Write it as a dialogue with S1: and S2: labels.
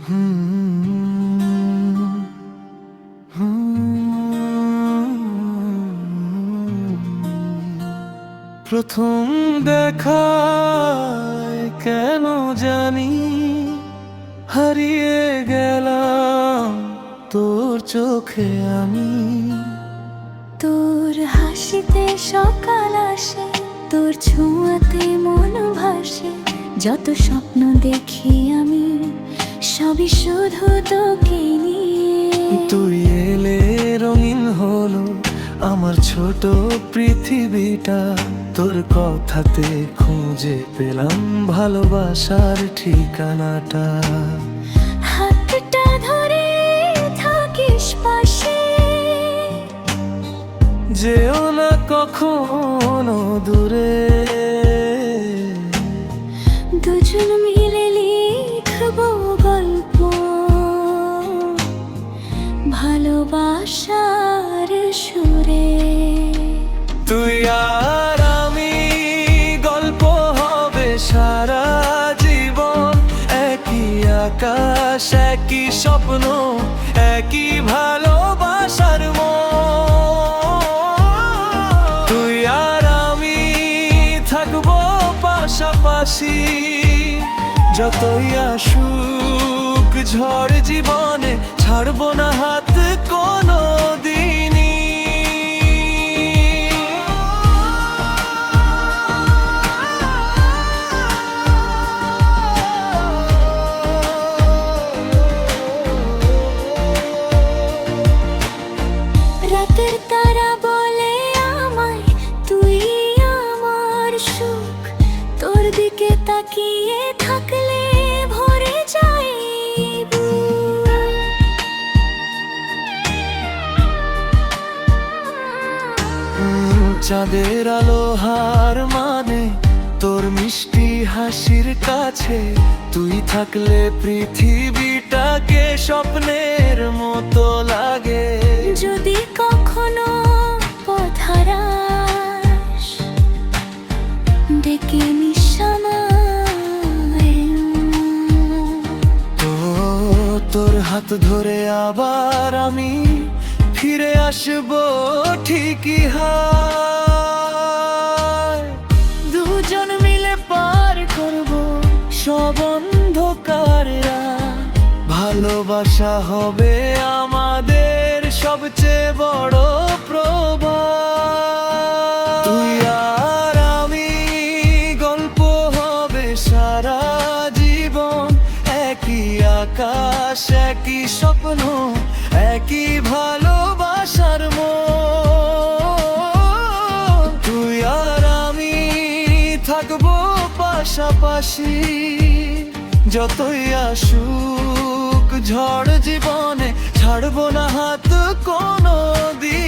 S1: হুম, প্রথম দেখায় কেন জানি হারিয়ে গেলাম তোর চোখে আমি।
S2: তোর হাসিতে সকাল আসে, তোর ছোঁয়াতে মন ভাসে। যত স্বপ্ন দেখি আমি, সবই শুধু তোকে নিয়ে।
S1: তুই এলে রঙিন হলো আমার ছোট পৃথিবীটা, তোর কথাতে খুঁজে পেলাম ভালোবাসার ঠিকানাটা।
S2: হাতটা ধরে থাকিস পাশে,
S1: যেও না কখনো দূরে,
S2: দুজন মিলে লিখবো গল্প ভালোবাসার সুরে।
S1: তুই আর আমি গল্প হবে সারা জীবন, একই আকাশ একই স্বপ্ন একই ভালোবাসার মন। তুই আর আমি থাকবো পাশাপাশি, যতই আসুক ঝড় জীবনে ছাড়বো না হাত কোনো দিনই।
S2: রাতের তারা বলে আমায় তুই আমার সুখ, তোর দিকে তাকিয়ে থাকলে ভরে যায় বুক।
S1: চাঁদের আলো হার মানে তোর মিষ্টি হাসির কাছে, তুই থাকলে পৃথিবীটাকে স্বপ্নের মতো লাগে।
S2: যদি কখনো পথ হারাস, ডেকে নিশানায়
S1: তো তোর হাত ধরে আবার আমি ফিরে আসবো ঠিকই হায়। দুজন মিলে পার করবো সব অন্ধকার রাত, ভালোবাসা হবে আমাদের সবচেয়ে বড় প্রভাত। তুই আর আমি গল্প হবে সারা জীবন, একই আকাশ একই স্বপ্ন একই ভালোবাসার মন। তুই আর আমি থাকবো পাশাপাশি, যতই আসুক ঝড় জীবনে ছাড়বো না হাত কোনো দিন।